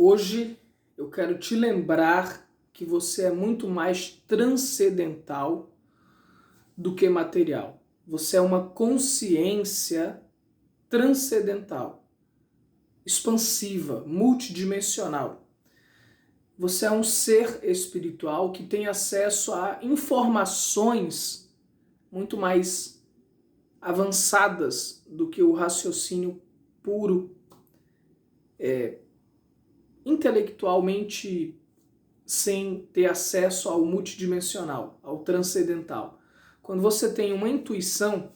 Hoje eu quero te lembrar que você é muito mais transcendental do que material. Você é uma consciência transcendental, expansiva, multidimensional. Você é um ser espiritual que tem acesso a informações muito mais avançadas do que o raciocínio puro, intelectualmente sem ter acesso ao multidimensional, ao transcendental. Quando você tem uma intuição,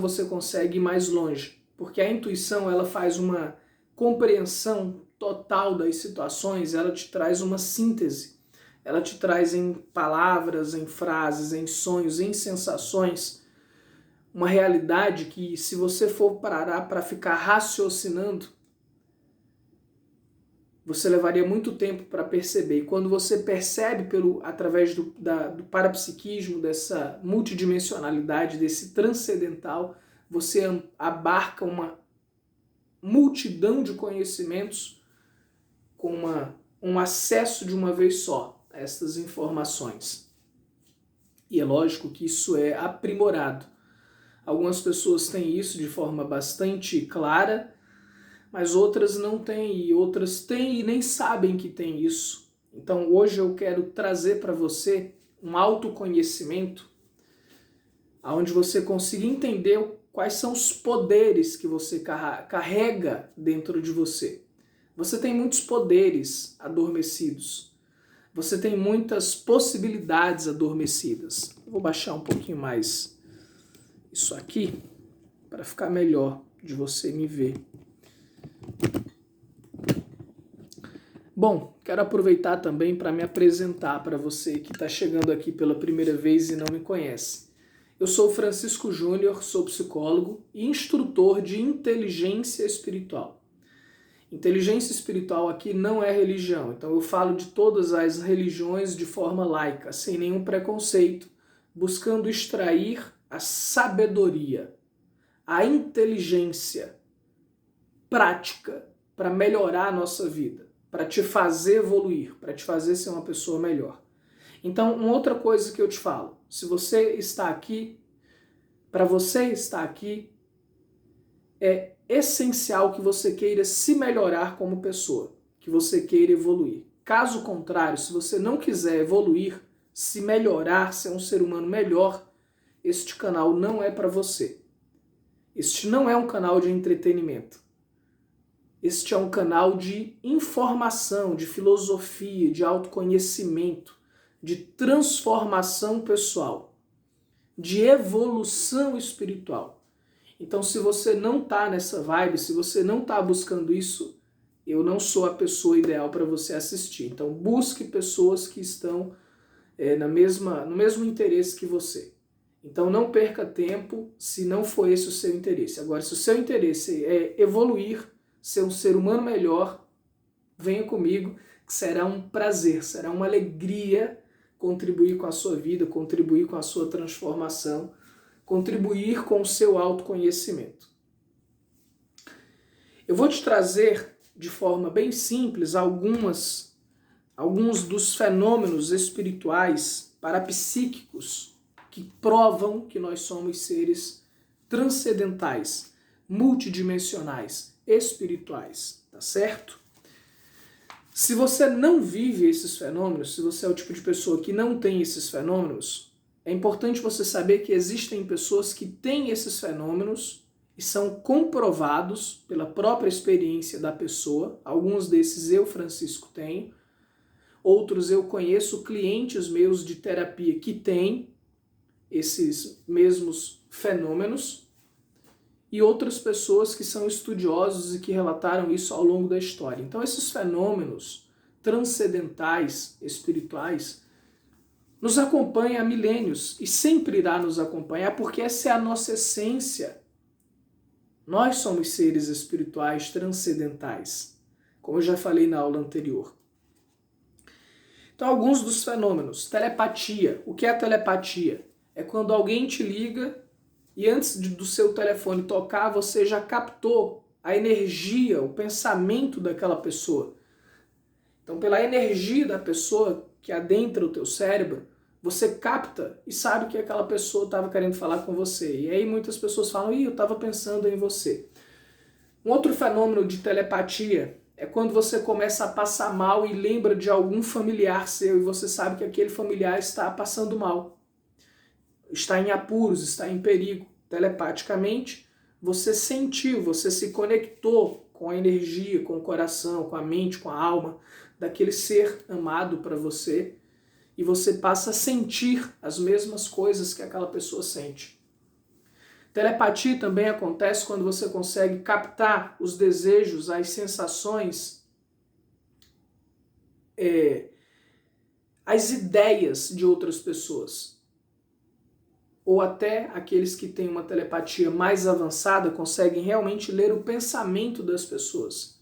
você consegue ir mais longe, porque a intuição ela faz uma compreensão total das situações, ela te traz uma síntese, ela te traz em palavras, em frases, em sonhos, em sensações, uma realidade que, se você for parar para ficar raciocinando, você levaria muito tempo para perceber. E quando você percebe através do parapsiquismo, dessa multidimensionalidade, desse transcendental, você abarca uma multidão de conhecimentos com um acesso de uma vez só a essas informações. E é lógico que isso é aprimorado. Algumas pessoas têm isso de forma bastante clara, mas outras não têm, e outras têm e nem sabem que tem isso. Então hoje eu quero trazer para você um autoconhecimento onde você consiga entender quais são os poderes que você carrega dentro de você. Você tem muitos poderes adormecidos. Você tem muitas possibilidades adormecidas. Eu vou baixar um pouquinho mais isso aqui para ficar melhor de você me ver. Bom, quero aproveitar também para me apresentar para você que está chegando aqui pela primeira vez e não me conhece. Eu sou Francisco Júnior, sou psicólogo e instrutor de inteligência espiritual. Inteligência espiritual aqui não é religião, então eu falo de todas as religiões de forma laica, sem nenhum preconceito, buscando extrair a sabedoria, a inteligência prática para melhorar a nossa vida, para te fazer evoluir, para te fazer ser uma pessoa melhor. Então, uma outra coisa que eu te falo, se você está aqui, para você estar aqui, é essencial que você queira se melhorar como pessoa, que você queira evoluir. Caso contrário, se você não quiser evoluir, se melhorar, ser um ser humano melhor, este canal não é para você. Este não é um canal de entretenimento. Este é um canal de informação, de filosofia, de autoconhecimento, de transformação pessoal, de evolução espiritual. Então, se você não está nessa vibe, se você não está buscando isso, eu não sou a pessoa ideal para você assistir. Então, busque pessoas que estão no mesmo interesse que você. Então, não perca tempo se não for esse o seu interesse. Agora, se o seu interesse é evoluir, ser um ser humano melhor, venha comigo, que será um prazer, será uma alegria contribuir com a sua vida, contribuir com a sua transformação, contribuir com o seu autoconhecimento. Eu vou te trazer de forma bem simples alguns dos fenômenos espirituais parapsíquicos que provam que nós somos seres transcendentais, multidimensionais, espirituais, tá certo? Se você não vive esses fenômenos, se você é o tipo de pessoa que não tem esses fenômenos, é importante você saber que existem pessoas que têm esses fenômenos e são comprovados pela própria experiência da pessoa. Alguns desses eu, Francisco, tenho. Outros eu conheço clientes meus de terapia que têm esses mesmos fenômenos. E outras pessoas que são estudiosos e que relataram isso ao longo da história. Então esses fenômenos transcendentais, espirituais, nos acompanham há milênios e sempre irá nos acompanhar porque essa é a nossa essência. Nós somos seres espirituais transcendentais, como eu já falei na aula anterior. Então alguns dos fenômenos, telepatia. O que é telepatia? É quando alguém te liga e antes do seu telefone tocar, você já captou a energia, o pensamento daquela pessoa. Então, pela energia da pessoa que adentra o teu cérebro, você capta e sabe que aquela pessoa estava querendo falar com você. E aí muitas pessoas falam, eu estava pensando em você. Um outro fenômeno de telepatia é quando você começa a passar mal e lembra de algum familiar seu e você sabe que aquele familiar está passando mal, está em apuros, está em perigo. Telepaticamente, você sentiu, você se conectou com a energia, com o coração, com a mente, com a alma daquele ser amado para você e você passa a sentir as mesmas coisas que aquela pessoa sente. Telepatia também acontece quando você consegue captar os desejos, as sensações, as ideias de outras pessoas. Ou até aqueles que têm uma telepatia mais avançada conseguem realmente ler o pensamento das pessoas.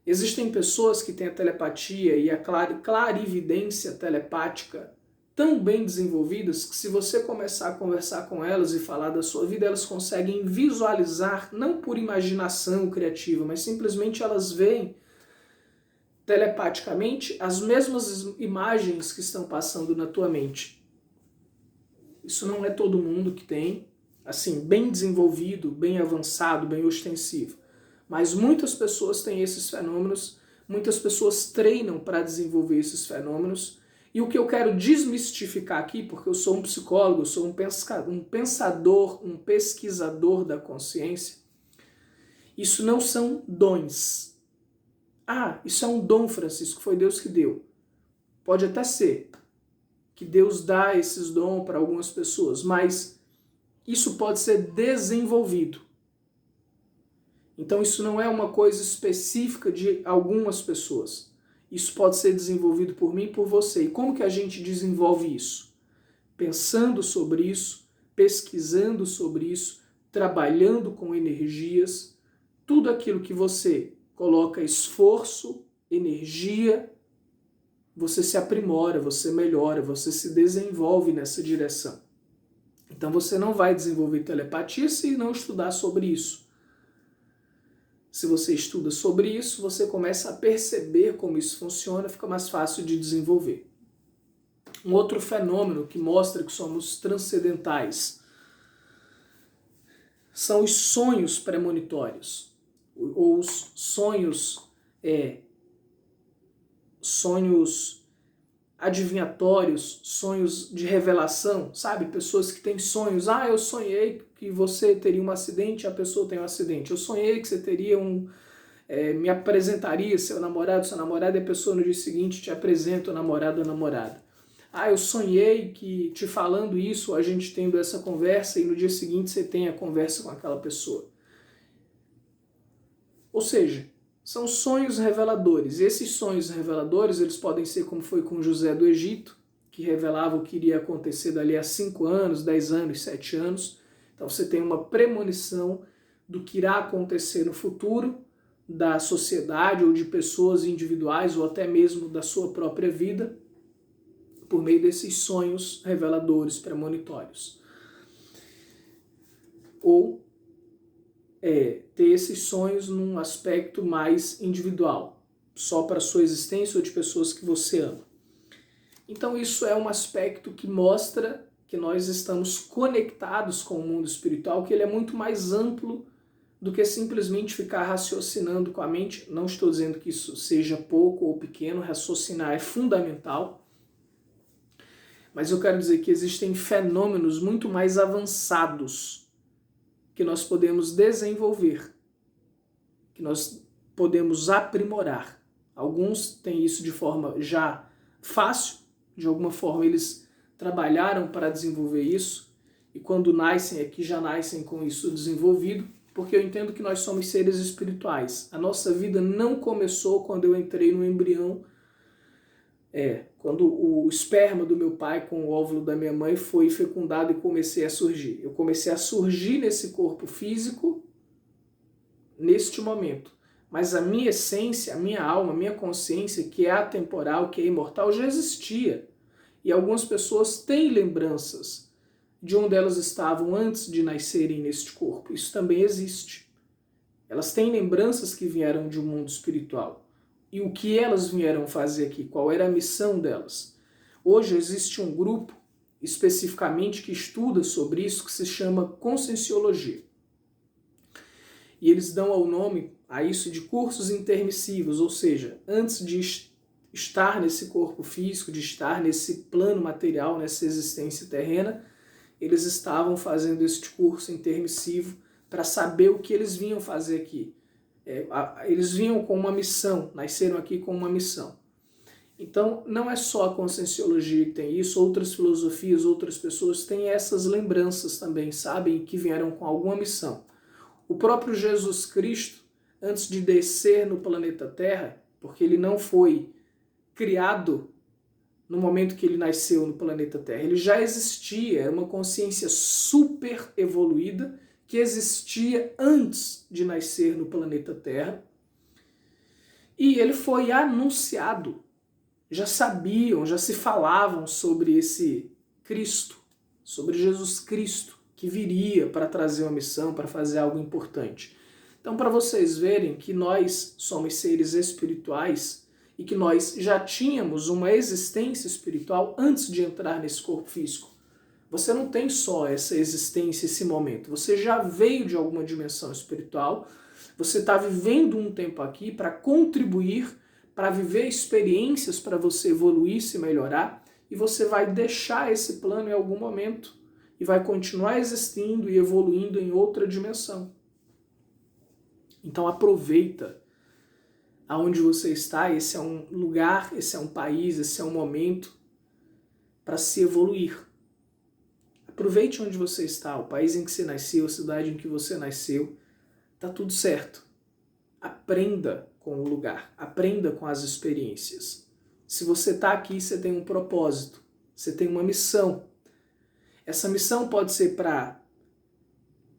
Existem pessoas que têm a telepatia e a clarividência telepática tão bem desenvolvidas que se você começar a conversar com elas e falar da sua vida, elas conseguem visualizar, não por imaginação criativa, mas simplesmente elas veem telepaticamente as mesmas imagens que estão passando na tua mente. Isso não é todo mundo que tem, assim, bem desenvolvido, bem avançado, bem ostensivo. Mas muitas pessoas têm esses fenômenos, muitas pessoas treinam para desenvolver esses fenômenos. E o que eu quero desmistificar aqui, porque eu sou um psicólogo, eu sou um pensador, um pesquisador da consciência, isso não são dons. Ah, isso é um dom, Francisco, foi Deus que deu. Pode até ser que Deus dá esses dons para algumas pessoas, mas isso pode ser desenvolvido. Então isso não é uma coisa específica de algumas pessoas. Isso pode ser desenvolvido por mim e por você. E como que a gente desenvolve isso? Pensando sobre isso, pesquisando sobre isso, trabalhando com energias, tudo aquilo que você coloca esforço, energia, você se aprimora, você melhora, você se desenvolve nessa direção. Então você não vai desenvolver telepatia se não estudar sobre isso. Se você estuda sobre isso, você começa a perceber como isso funciona, fica mais fácil de desenvolver. Um outro fenômeno que mostra que somos transcendentais são os sonhos premonitórios, ou os sonhos adivinhatórios, sonhos de revelação, sabe? Pessoas que têm sonhos. Eu sonhei que você teria um acidente, a pessoa tem um acidente. Eu sonhei que você teria me apresentaria seu namorado, sua namorada, e a pessoa no dia seguinte te apresenta o namorado ou a namorada. Eu sonhei que te falando isso, a gente tendo essa conversa, e no dia seguinte você tem a conversa com aquela pessoa. Ou seja, são sonhos reveladores. E esses sonhos reveladores, eles podem ser como foi com José do Egito, que revelava o que iria acontecer dali a 5 anos, 10 anos, 7 anos. Então você tem uma premonição do que irá acontecer no futuro da sociedade ou de pessoas individuais ou até mesmo da sua própria vida por meio desses sonhos reveladores, premonitórios. Ou ter esses sonhos num aspecto mais individual, só para a sua existência ou de pessoas que você ama. Então isso é um aspecto que mostra que nós estamos conectados com o mundo espiritual, que ele é muito mais amplo do que simplesmente ficar raciocinando com a mente. Não estou dizendo que isso seja pouco ou pequeno, raciocinar é fundamental, mas eu quero dizer que existem fenômenos muito mais avançados que nós podemos desenvolver, que nós podemos aprimorar. Alguns têm isso de forma já fácil, de alguma forma eles trabalharam para desenvolver isso, e quando nascem aqui já nascem com isso desenvolvido, porque eu entendo que nós somos seres espirituais. A nossa vida não começou quando eu entrei no embrião, quando o esperma do meu pai com o óvulo da minha mãe foi fecundado e comecei a surgir. Eu comecei a surgir nesse corpo físico neste momento. Mas a minha essência, a minha alma, a minha consciência, que é atemporal, que é imortal, já existia. E algumas pessoas têm lembranças de onde elas estavam antes de nascerem neste corpo. Isso também existe. Elas têm lembranças que vieram de um mundo espiritual. E o que elas vieram fazer aqui? Qual era a missão delas? Hoje existe um grupo especificamente que estuda sobre isso, que se chama Conscienciologia. E eles dão ao nome a isso de cursos intermissivos, ou seja, antes de estar nesse corpo físico, de estar nesse plano material, nessa existência terrena, eles estavam fazendo este curso intermissivo para saber o que eles vinham fazer aqui. Eles vinham com uma missão, nasceram aqui com uma missão. Então, não é só a Conscienciologia que tem isso, outras filosofias, outras pessoas têm essas lembranças também, sabem que vieram com alguma missão. O próprio Jesus Cristo, antes de descer no planeta Terra, porque ele não foi criado no momento que ele nasceu no planeta Terra, ele já existia, era uma consciência super evoluída que existia antes de nascer no planeta Terra, e ele foi anunciado. Já sabiam, já se falavam sobre esse Cristo, sobre Jesus Cristo, que viria para trazer uma missão, para fazer algo importante. Então, para vocês verem que nós somos seres espirituais e que nós já tínhamos uma existência espiritual antes de entrar nesse corpo físico. Você não tem só essa existência, esse momento. Você já veio de alguma dimensão espiritual, você está vivendo um tempo aqui para contribuir, para viver experiências para você evoluir, se melhorar, e você vai deixar esse plano em algum momento e vai continuar existindo e evoluindo em outra dimensão. Então aproveita aonde você está, esse é um lugar, esse é um país, esse é um momento para se evoluir. Aproveite onde você está, o país em que você nasceu, a cidade em que você nasceu, está tudo certo. Aprenda com o lugar, aprenda com as experiências. Se você está aqui, você tem um propósito, você tem uma missão. Essa missão pode ser para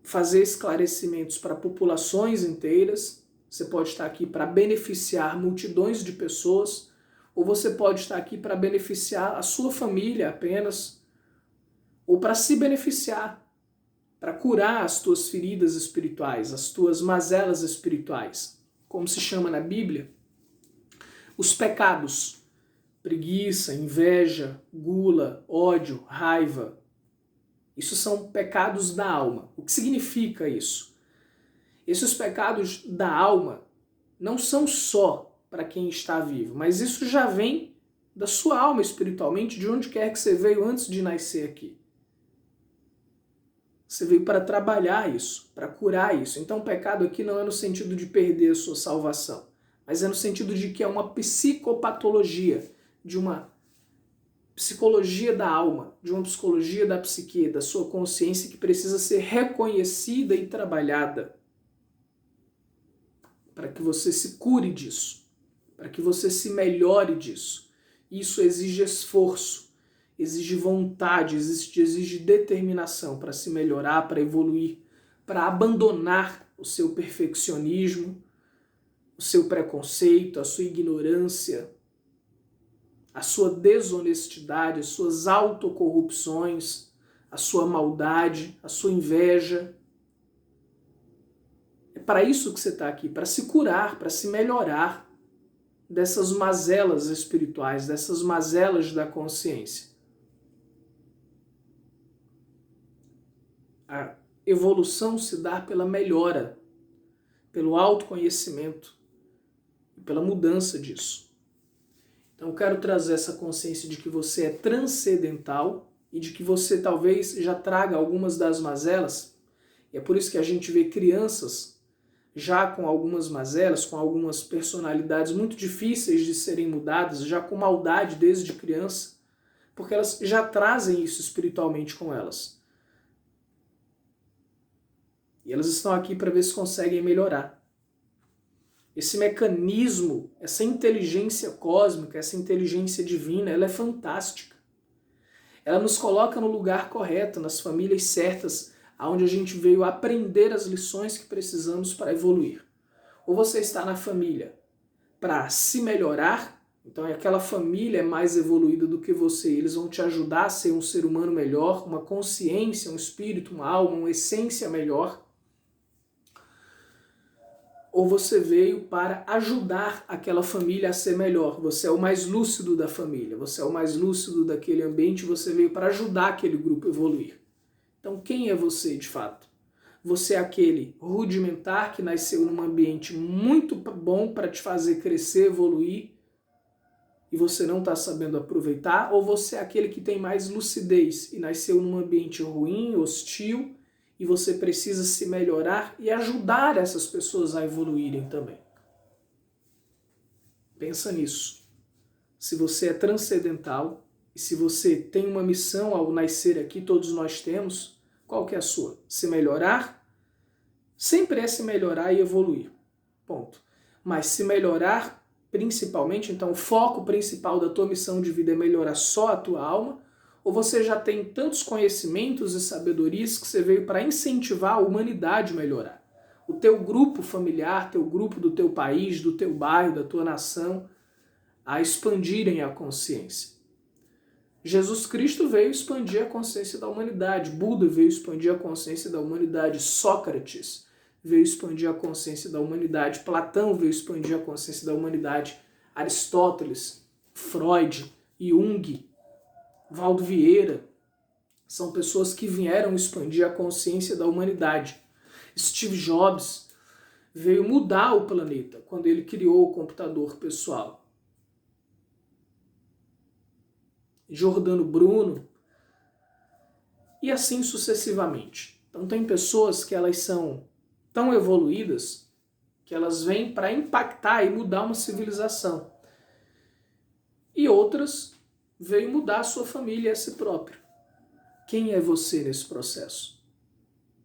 fazer esclarecimentos para populações inteiras, você pode estar aqui para beneficiar multidões de pessoas, ou você pode estar aqui para beneficiar a sua família apenas, ou para se beneficiar, para curar as tuas feridas espirituais, as tuas mazelas espirituais, como se chama na Bíblia, os pecados, preguiça, inveja, gula, ódio, raiva. Isso são pecados da alma. O que significa isso? Esses pecados da alma não são só para quem está vivo, mas isso já vem da sua alma espiritualmente, de onde quer que você veio antes de nascer aqui. Você veio para trabalhar isso, para curar isso. Então o pecado aqui não é no sentido de perder a sua salvação, mas é no sentido de que é uma psicopatologia, de uma psicologia da alma, de uma psicologia da psique, da sua consciência que precisa ser reconhecida e trabalhada para que você se cure disso, para que você se melhore disso. Isso exige esforço, exige vontade, exige determinação para se melhorar, para evoluir, para abandonar o seu perfeccionismo, o seu preconceito, a sua ignorância, a sua desonestidade, as suas autocorrupções, a sua maldade, a sua inveja. É para isso que você está aqui, para se curar, para se melhorar dessas mazelas espirituais, dessas mazelas da consciência. A evolução se dá pela melhora, pelo autoconhecimento e pela mudança disso. Então eu quero trazer essa consciência de que você é transcendental e de que você talvez já traga algumas das mazelas. E é por isso que a gente vê crianças já com algumas mazelas, com algumas personalidades muito difíceis de serem mudadas, já com maldade desde criança, porque elas já trazem isso espiritualmente com elas. E elas estão aqui para ver se conseguem melhorar. Esse mecanismo, essa inteligência cósmica, essa inteligência divina, ela é fantástica. Ela nos coloca no lugar correto, nas famílias certas, onde a gente veio aprender as lições que precisamos para evoluir. Ou você está na família para se melhorar, então aquela família é mais evoluída do que você, eles vão te ajudar a ser um ser humano melhor, uma consciência, um espírito, uma alma, uma essência melhor. ou você veio para ajudar aquela família a ser melhor? Você é o mais lúcido da família, você é o mais lúcido daquele ambiente, você veio para ajudar aquele grupo a evoluir. Então quem é você de fato? Você é aquele rudimentar que nasceu num ambiente muito bom para te fazer crescer, evoluir, e você não está sabendo aproveitar? Ou você é aquele que tem mais lucidez e nasceu num ambiente ruim, hostil, e você precisa se melhorar e ajudar essas pessoas a evoluírem também? Pensa nisso. Se você é transcendental e se você tem uma missão ao nascer aqui, todos nós temos, qual que é a sua? Se melhorar? Sempre é se melhorar e evoluir. Ponto. Mas se melhorar principalmente, então o foco principal da tua missão de vida é melhorar só a tua alma, ou você já tem tantos conhecimentos e sabedorias que você veio para incentivar a humanidade a melhorar? O teu grupo familiar, teu grupo do teu país, do teu bairro, da tua nação, a expandirem a consciência. Jesus Cristo veio expandir a consciência da humanidade, Buda veio expandir a consciência da humanidade, Sócrates veio expandir a consciência da humanidade, Platão veio expandir a consciência da humanidade, Aristóteles, Freud, Jung, Valdo Vieira, são pessoas que vieram expandir a consciência da humanidade. Steve Jobs veio mudar o planeta quando ele criou o computador pessoal. Giordano Bruno, e assim sucessivamente. Então tem pessoas que elas são tão evoluídas que elas vêm para impactar e mudar uma civilização. E outras veio mudar a sua família e a si próprio. Quem é você nesse processo?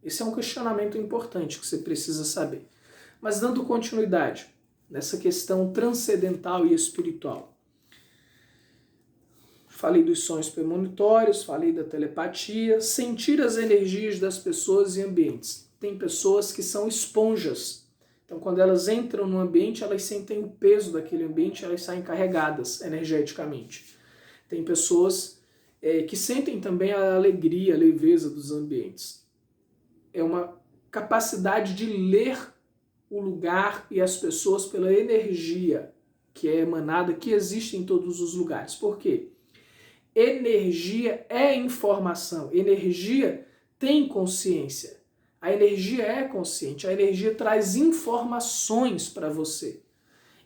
Esse é um questionamento importante que você precisa saber. Mas dando continuidade nessa questão transcendental e espiritual. Falei dos sonhos premonitórios, falei da telepatia, sentir as energias das pessoas e ambientes. Tem pessoas que são esponjas. Então, quando elas entram no ambiente, elas sentem o peso daquele ambiente, elas saem carregadas energeticamente. Tem pessoas que sentem também a alegria, a leveza dos ambientes. É uma capacidade de ler o lugar e as pessoas pela energia que é emanada, que existe em todos os lugares. Por quê? Energia é informação, energia tem consciência, a energia é consciente, a energia traz informações para você.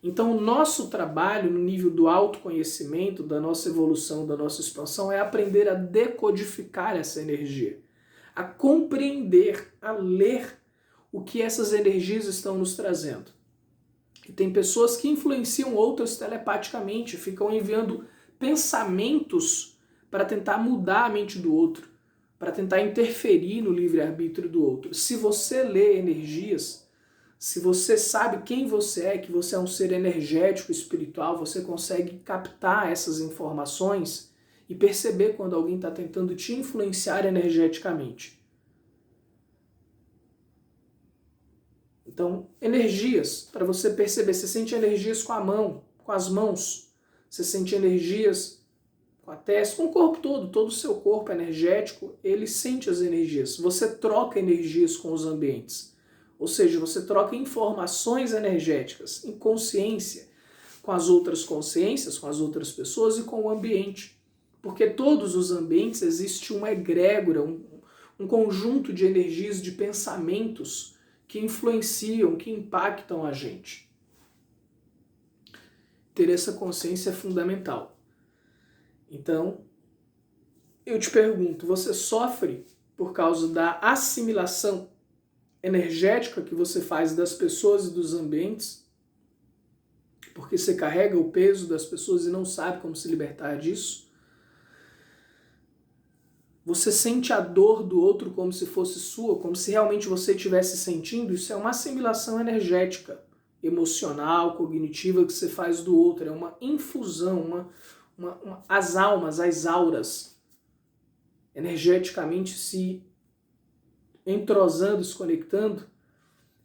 Então o nosso trabalho no nível do autoconhecimento, da nossa evolução, da nossa expansão, é aprender a decodificar essa energia, a compreender, a ler o que essas energias estão nos trazendo. E tem pessoas que influenciam outras telepaticamente, ficam enviando pensamentos para tentar mudar a mente do outro, para tentar interferir no livre-arbítrio do outro. Se você lê energias, se você sabe quem você é, que você é um ser energético, espiritual, você consegue captar essas informações e perceber quando alguém está tentando te influenciar energeticamente. Então, energias, para você perceber, você sente energias com a mão, com as mãos. Você sente energias com a testa, com o corpo todo o seu corpo energético, ele sente as energias. Você troca energias com os ambientes. Ou seja, você troca informações energéticas em consciência com as outras consciências, com as outras pessoas e com o ambiente. Porque todos os ambientes existe uma egrégora, um conjunto de energias, de pensamentos que influenciam, que impactam a gente. Ter essa consciência é fundamental. Então, eu te pergunto, você sofre por causa da assimilação energética que você faz das pessoas e dos ambientes? Porque você carrega o peso das pessoas e não sabe como se libertar disso? Você sente a dor do outro como se fosse sua, como se realmente você estivesse sentindo? Isso é uma assimilação energética, emocional, cognitiva que você faz do outro. É uma infusão, as almas, as auras, energeticamente se entrosando, se conectando,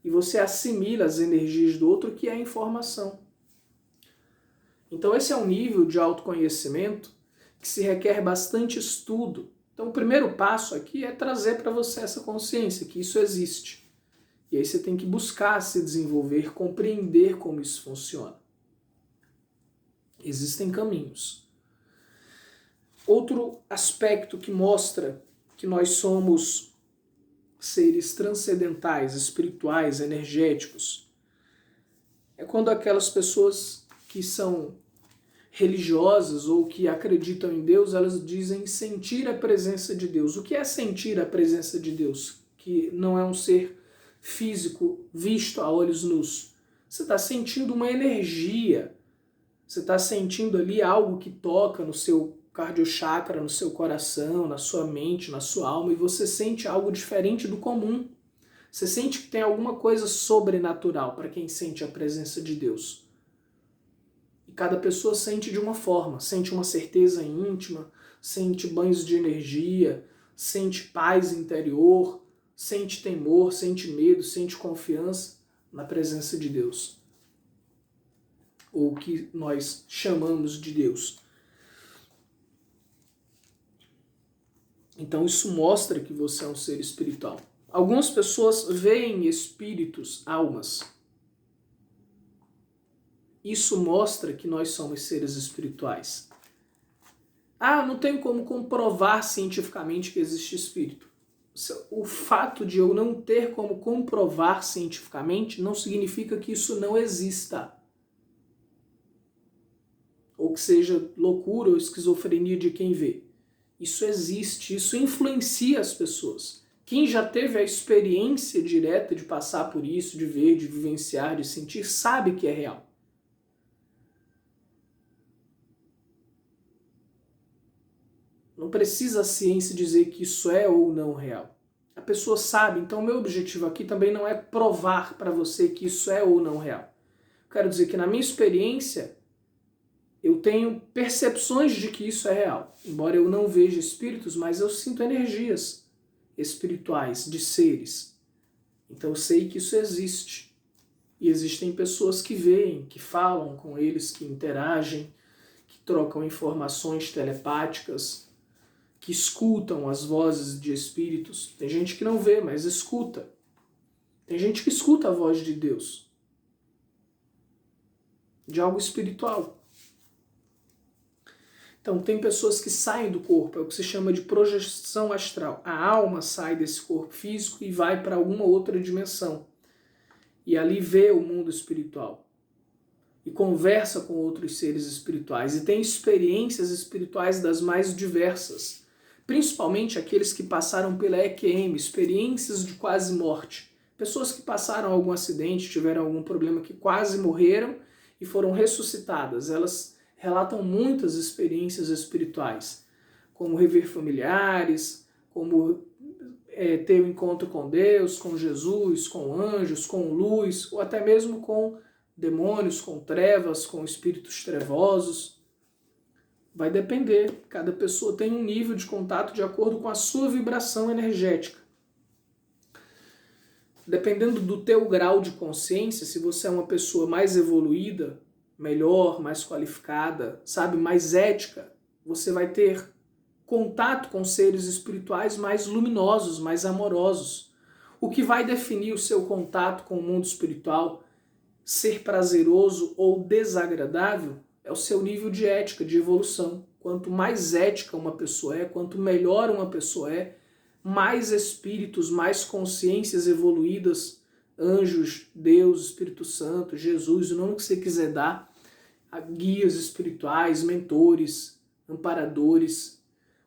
e você assimila as energias do outro, que é a informação. Então esse é um nível de autoconhecimento que se requer bastante estudo. Então o primeiro passo aqui é trazer para você essa consciência, que isso existe. E aí você tem que buscar se desenvolver, compreender como isso funciona. Existem caminhos. Outro aspecto que mostra que nós somos seres transcendentais, espirituais, energéticos, é quando aquelas pessoas que são religiosas ou que acreditam em Deus, elas dizem sentir a presença de Deus. O que é sentir a presença de Deus? Que não é um ser físico visto a olhos nus. Você está sentindo uma energia. Você está sentindo ali algo que toca no seu cardiochakra, no seu coração, na sua mente, na sua alma, e você sente algo diferente do comum. Você sente que tem alguma coisa sobrenatural para quem sente a presença de Deus. E cada pessoa sente de uma forma, sente uma certeza íntima, sente banhos de energia, sente paz interior, sente temor, sente medo, sente confiança na presença de Deus. Ou o que nós chamamos de Deus. Então isso mostra que você é um ser espiritual. Algumas pessoas veem espíritos, almas. Isso mostra que nós somos seres espirituais. Ah, não tenho como comprovar cientificamente que existe espírito. O fato de eu não ter como comprovar cientificamente não significa que isso não exista. Ou que seja loucura ou esquizofrenia de quem vê. Isso existe, isso influencia as pessoas. Quem já teve a experiência direta de passar por isso, de ver, de vivenciar, de sentir, sabe que é real. Não precisa a ciência dizer que isso é ou não real. A pessoa sabe, então o meu objetivo aqui também não é provar para você que isso é ou não real. Quero dizer que na minha experiência, eu tenho percepções de que isso é real. Embora eu não veja espíritos, mas eu sinto energias espirituais de seres. Então eu sei que isso existe. E existem pessoas que veem, que falam com eles, que interagem, que trocam informações telepáticas, que escutam as vozes de espíritos. Tem gente que não vê, mas escuta. Tem gente que escuta a voz de Deus. De algo espiritual. Então, tem pessoas que saem do corpo, é o que se chama de projeção astral. A alma sai desse corpo físico e vai para alguma outra dimensão. E ali vê o mundo espiritual. E conversa com outros seres espirituais. E tem experiências espirituais das mais diversas. Principalmente aqueles que passaram pela EQM, experiências de quase morte. Pessoas que passaram algum acidente, tiveram algum problema, que quase morreram e foram ressuscitadas. Elas relatam muitas experiências espirituais, como rever familiares, como ter um encontro com Deus, com Jesus, com anjos, com luz, ou até mesmo com demônios, com trevas, com espíritos trevosos. Vai depender, cada pessoa tem um nível de contato de acordo com a sua vibração energética. Dependendo do teu grau de consciência, se você é uma pessoa mais evoluída, melhor, mais qualificada, sabe, mais ética, você vai ter contato com seres espirituais mais luminosos, mais amorosos. O que vai definir o seu contato com o mundo espiritual ser prazeroso ou desagradável é o seu nível de ética, de evolução. Quanto mais ética uma pessoa é, quanto melhor uma pessoa é, mais espíritos, mais consciências evoluídas, anjos, Deus, Espírito Santo, Jesus, o nome que você quiser dar, guias espirituais, mentores, amparadores.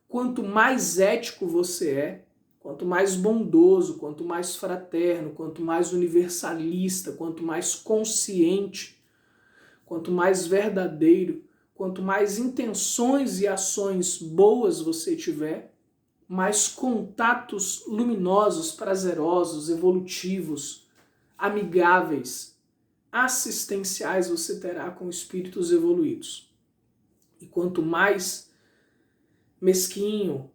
Quanto mais ético você é, quanto mais bondoso, quanto mais fraterno, quanto mais universalista, quanto mais consciente, quanto mais verdadeiro, quanto mais intenções e ações boas você tiver, mais contatos luminosos, prazerosos, evolutivos, amigáveis, assistenciais você terá com espíritos evoluídos. E quanto mais mesquinho,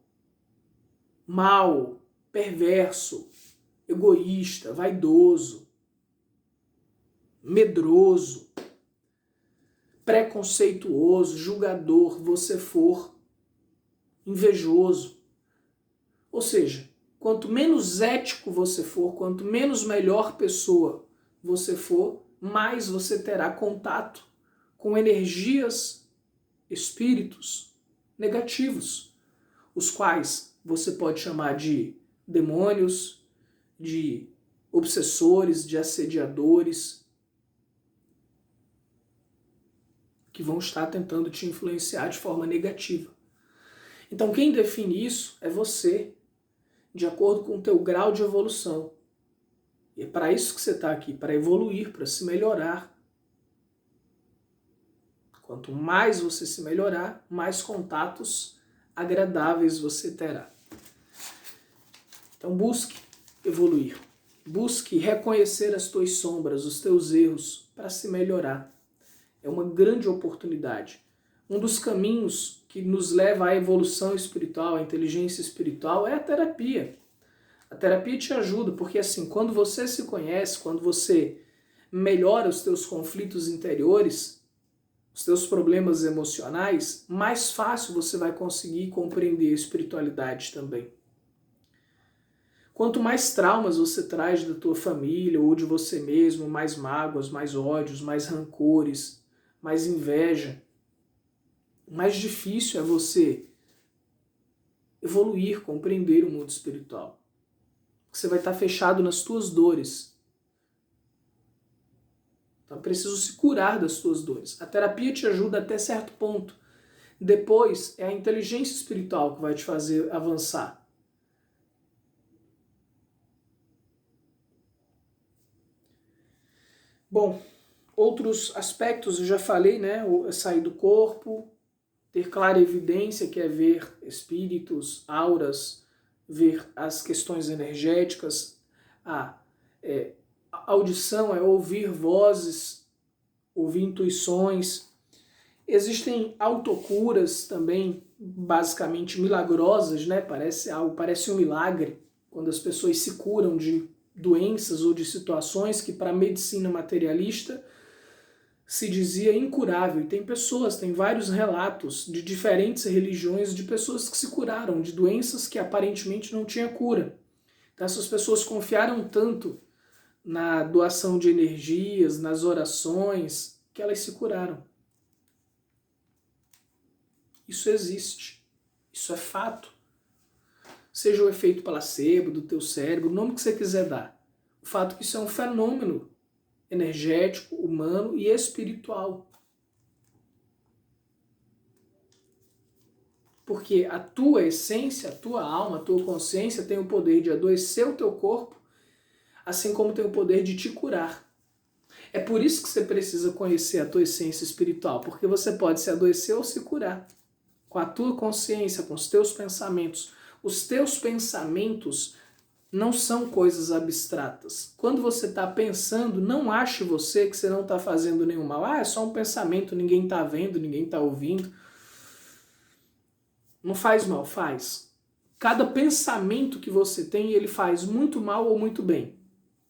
mau, perverso, egoísta, vaidoso, medroso, preconceituoso, julgador você for, invejoso, ou seja, quanto menos ético você for, quanto menos melhor pessoa você for, mais você terá contato com energias, espíritos negativos, os quais você pode chamar de demônios, de obsessores, de assediadores, que vão estar tentando te influenciar de forma negativa. Então quem define isso é você, de acordo com o teu grau de evolução. E é para isso que você está aqui, para evoluir, para se melhorar. Quanto mais você se melhorar, mais contatos agradáveis você terá. Então busque evoluir. Busque reconhecer as tuas sombras, os teus erros, para se melhorar. É uma grande oportunidade. Um dos caminhos que nos leva à evolução espiritual, à inteligência espiritual, é a terapia. A terapia te ajuda, porque assim, quando você se conhece, quando você melhora os teus conflitos interiores, os teus problemas emocionais, mais fácil você vai conseguir compreender a espiritualidade também. Quanto mais traumas você traz da tua família ou de você mesmo, mais mágoas, mais ódios, mais rancores, mais inveja, mais difícil é você evoluir, compreender o mundo espiritual. Você vai estar fechado nas tuas dores. Então é preciso se curar das tuas dores. A terapia te ajuda até certo ponto. Depois é a inteligência espiritual que vai te fazer avançar. Bom, outros aspectos eu já falei, né? Sair do corpo, ter clara evidência, que é ver espíritos, auras, ver as questões energéticas. A audição é ouvir vozes, ouvir intuições. Existem autocuras também, basicamente milagrosas, né? Parece um milagre, quando as pessoas se curam de doenças ou de situações que para a medicina materialista se dizia incurável. E tem vários relatos de diferentes religiões de pessoas que se curaram de doenças que aparentemente não tinha cura. Então essas pessoas confiaram tanto na doação de energias, nas orações, que elas se curaram. Isso existe. Isso é fato. Seja o efeito placebo do teu cérebro, o nome que você quiser dar. O fato é que isso é um fenômeno energético, humano e espiritual. Porque a tua essência, a tua alma, a tua consciência tem o poder de adoecer o teu corpo, assim como tem o poder de te curar. É por isso que você precisa conhecer a tua essência espiritual, porque você pode se adoecer ou se curar. Com a tua consciência, com os teus pensamentos. Os teus pensamentos não são coisas abstratas. Quando você está pensando, não ache você que você não está fazendo nenhum mal. É só um pensamento, ninguém está vendo, ninguém está ouvindo. Não faz mal, faz. Cada pensamento que você tem, ele faz muito mal ou muito bem.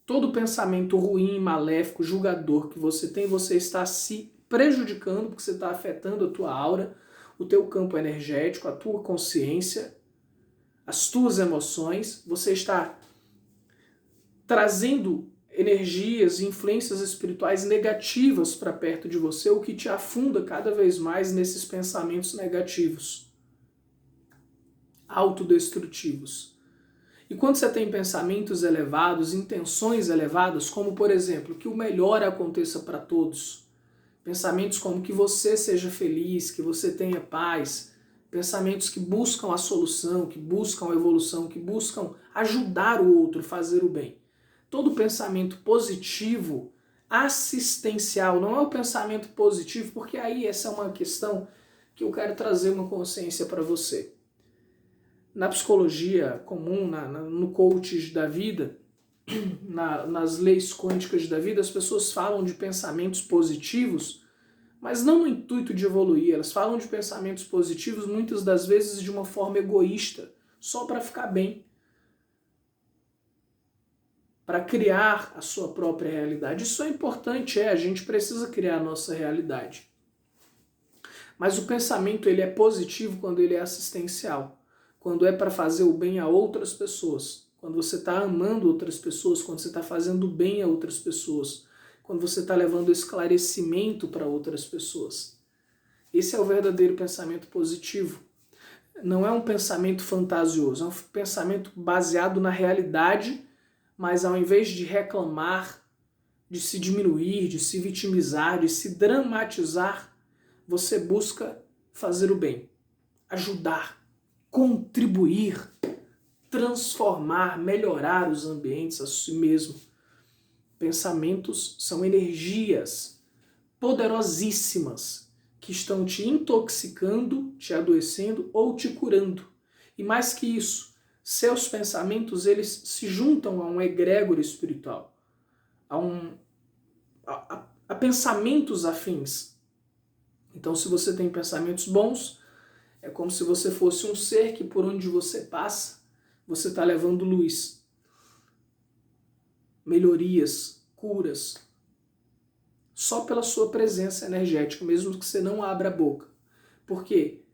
Todo pensamento ruim, maléfico, julgador que você tem, você está se prejudicando, porque você está afetando a tua aura, o teu campo energético, a tua consciência, as tuas emoções. Você está trazendo energias e influências espirituais negativas para perto de você, o que te afunda cada vez mais nesses pensamentos negativos, autodestrutivos. E quando você tem pensamentos elevados, intenções elevadas, como por exemplo, que o melhor aconteça para todos, pensamentos como que você seja feliz, que você tenha paz, pensamentos que buscam a solução, que buscam a evolução, que buscam ajudar o outro, fazer o bem. Todo pensamento positivo, assistencial, não é o pensamento positivo, porque aí essa é uma questão que eu quero trazer uma consciência para você. Na psicologia comum, no coach da vida, nas leis quânticas da vida, as pessoas falam de pensamentos positivos, mas não no intuito de evoluir. Elas falam de pensamentos positivos muitas das vezes de uma forma egoísta, só para ficar bem, para criar a sua própria realidade. Isso é importante, a gente precisa criar a nossa realidade. Mas o pensamento ele é positivo quando ele é assistencial, quando é para fazer o bem a outras pessoas. quando você está amando outras pessoas, quando você está fazendo bem a outras pessoas, quando você está levando esclarecimento para outras pessoas. Esse é o verdadeiro pensamento positivo. Não é um pensamento fantasioso, é um pensamento baseado na realidade, mas ao invés de reclamar, de se diminuir, de se vitimizar, de se dramatizar, você busca fazer o bem, ajudar, contribuir, transformar, melhorar os ambientes a si mesmo. Pensamentos são energias poderosíssimas que estão te intoxicando, te adoecendo ou te curando. E mais que isso, seus pensamentos eles se juntam a um egrégor espiritual, a pensamentos afins. Então, se você tem pensamentos bons, é como se você fosse um ser que por onde você passa, você está levando luz, melhorias, curas, só pela sua presença energética, mesmo que você não abra a boca. Porque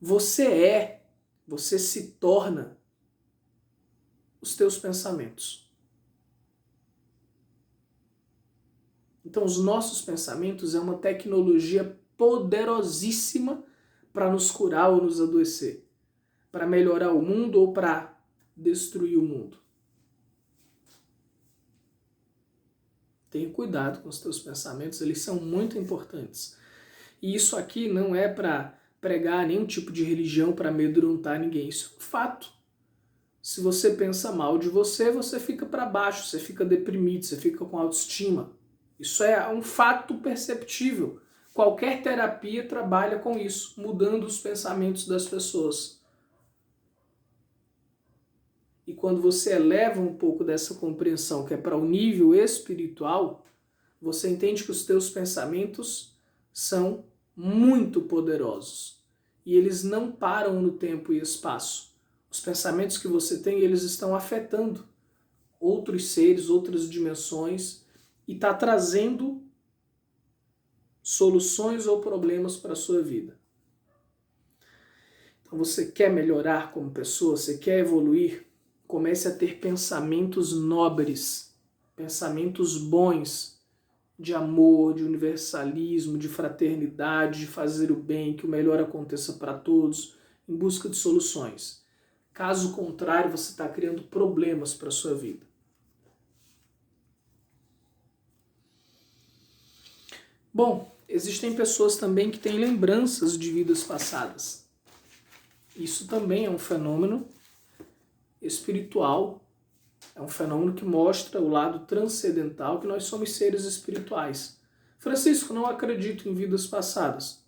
você se torna os teus pensamentos. Então, os nossos pensamentos é uma tecnologia poderosíssima para nos curar ou nos adoecer, para melhorar o mundo ou para destruir o mundo. Tenha cuidado com os teus pensamentos, eles são muito importantes. E isso aqui não é para pregar nenhum tipo de religião para amedrontar ninguém, isso é um fato. Se você pensa mal de você, você fica para baixo, você fica deprimido, você fica com autoestima. Isso é um fato perceptível. Qualquer terapia trabalha com isso, mudando os pensamentos das pessoas. E quando você eleva um pouco dessa compreensão, que é para o nível espiritual, você entende que os teus pensamentos são muito poderosos. E eles não param no tempo e espaço. Os pensamentos que você tem, eles estão afetando outros seres, outras dimensões, e está trazendo soluções ou problemas para a sua vida. Então você quer melhorar como pessoa, você quer evoluir, comece a ter pensamentos nobres, pensamentos bons, de amor, de universalismo, de fraternidade, de fazer o bem, que o melhor aconteça para todos, em busca de soluções. Caso contrário, você está criando problemas para a sua vida. Bom, existem pessoas também que têm lembranças de vidas passadas. Isso também é um fenômeno espiritual, é um fenômeno que mostra o lado transcendental, que nós somos seres espirituais. Francisco, não acredito em vidas passadas.